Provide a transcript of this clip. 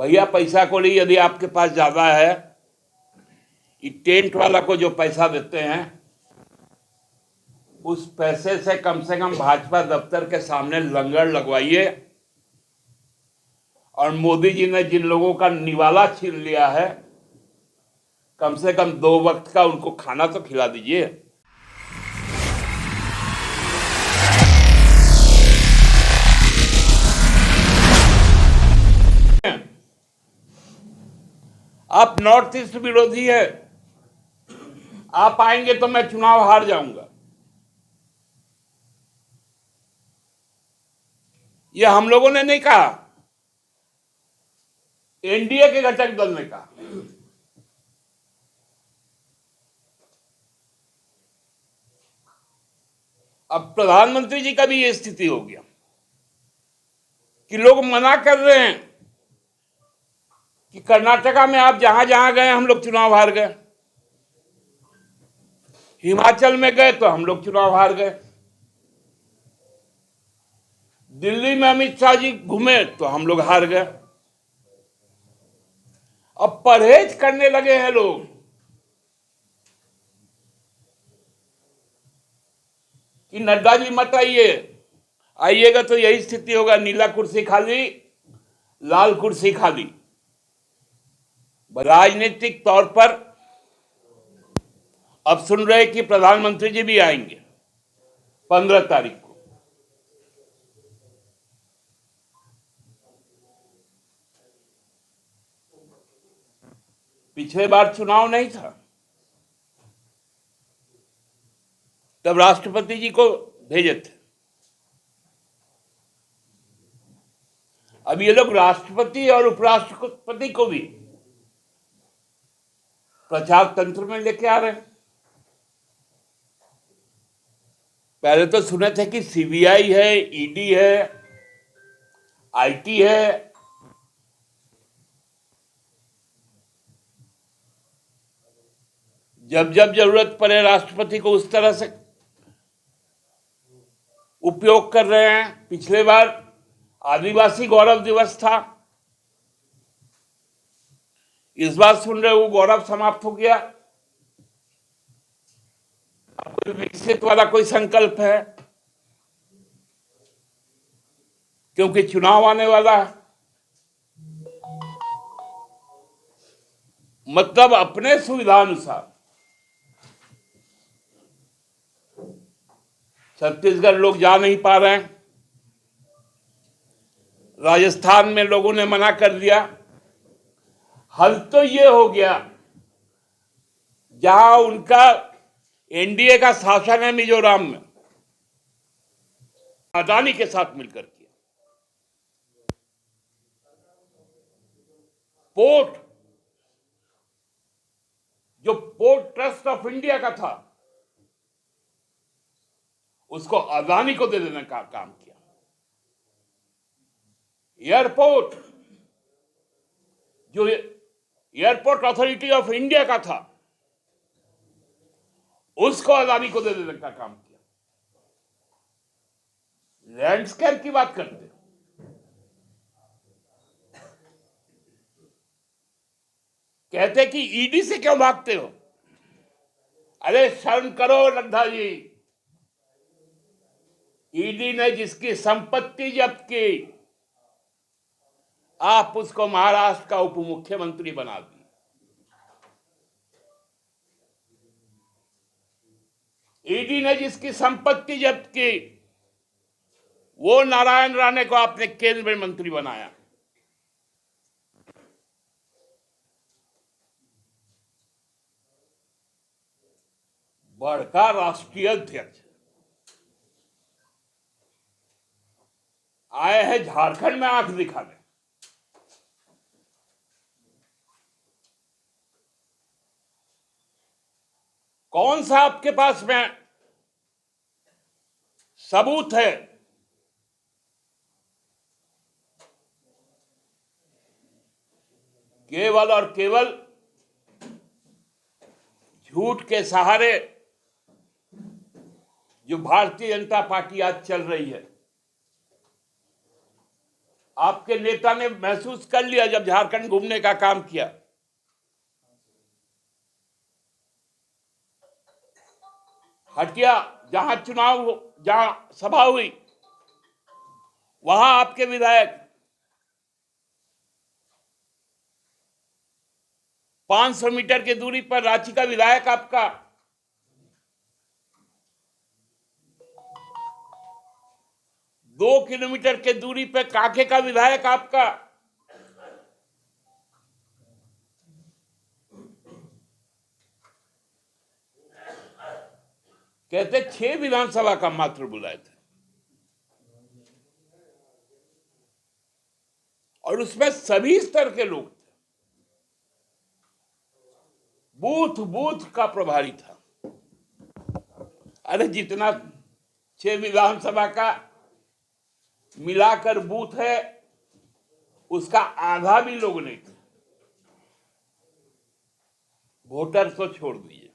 भैया पैसा कौड़ी यदि आपके पास ज्यादा है, ये टेंट वाला को जो पैसा देते हैं उस पैसे से कम भाजपा दफ्तर के सामने लंगर लगवाइए और मोदी जी ने जिन लोगों का निवाला छीन लिया है, कम से कम 2 वक्त का उनको खाना तो खिला दीजिए। आप नॉर्थ ईस्ट विरोधी है, आप आएंगे तो मैं चुनाव हार जाऊंगा, ये हम लोगों ने नहीं कहा, एनडीए के घटक दल ने कहा। अब प्रधानमंत्री जी का भी ये स्थिति हो गया कि लोग मना कर रहे हैं कि कर्नाटका में आप जहां जहां गए हम लोग चुनाव हार गए, हिमाचल में गए तो हम लोग चुनाव हार गए, दिल्ली में अमित शाह जी घूमे तो हम लोग हार गए। अब परहेज करने लगे हैं लोग कि नड्डा जी मत आइए, आइएगा तो यही स्थिति होगा, नीला कुर्सी खाली, लाल कुर्सी खाली। राजनीतिक तौर पर अब सुन रहे कि प्रधानमंत्री जी भी आएंगे 15 तारीख को। पिछले बार चुनाव नहीं था, तब राष्ट्रपति जी को भेजे थे। अब ये लोग राष्ट्रपति और उपराष्ट्रपति को भी प्रचार तंत्र में लेके आ रहे हैं। पहले तो सुने थे कि सीबीआई है, ईडी है, आईटी है, जब जब जरूरत पड़े राष्ट्रपति को उस तरह से उपयोग कर रहे हैं। पिछले बार आदिवासी गौरव दिवस था, इस बार सुन रहे वो गौरव समाप्त हो गया। कोई विकसित वाला कोई संकल्प है, क्योंकि चुनाव आने वाला है। मतलब अपने सुविधानुसार छत्तीसगढ़ लोग जा नहीं पा रहे हैं, राजस्थान में लोगों ने मना कर दिया। हल तो ये हो गया, जहां उनका एनडीए का शासन है मिजोरम में, अदानी के साथ मिलकर किया। पोर्ट, जो पोर्ट ट्रस्ट ऑफ इंडिया का था, उसको अदानी को दे देने का काम किया। एयरपोर्ट, जो एयरपोर्ट अथॉरिटी ऑफ इंडिया का था, उसको अदानी को दे देने का काम किया। लैंडस्केप की बात करते हो, कहते कि ईडी से क्यों भागते हो? अरे शर्म करो नड्डा जी, ईडी ने जिसकी संपत्ति जब्त की, आप उसको महाराष्ट्र का उप मुख्यमंत्री बना दिए। ईडी ने जिसकी संपत्ति जब्त की, वो नारायण राणे को आपने केंद्रीय मंत्री बनाया। बड़का राष्ट्रीय अध्यक्ष आए हैं झारखंड में आंख दिखाने। कौन सा आपके पास में सबूत है केवल और केवल झूठ के सहारे जो भारतीय जनता पार्टी आज चल रही है, आपके नेता ने महसूस कर लिया जब झारखंड घूमने का काम किया। हटिया जहां चुनाव जहां सभा हुई वहां आपके विधायक 500 मीटर की दूरी पर रांची का विधायक आपका 2 किलोमीटर के दूरी पर कांके का विधायक आपका कहते 6 विधानसभा का मात्र बुलाए थे और उसमें सभी स्तर के लोग थे। बूथ बूथ का प्रभारी था। अरे जितना 6 विधानसभा का मिलाकर बूथ है उसका आधा भी लोग नहीं थे। वोटर तो छोड़ दीजिए।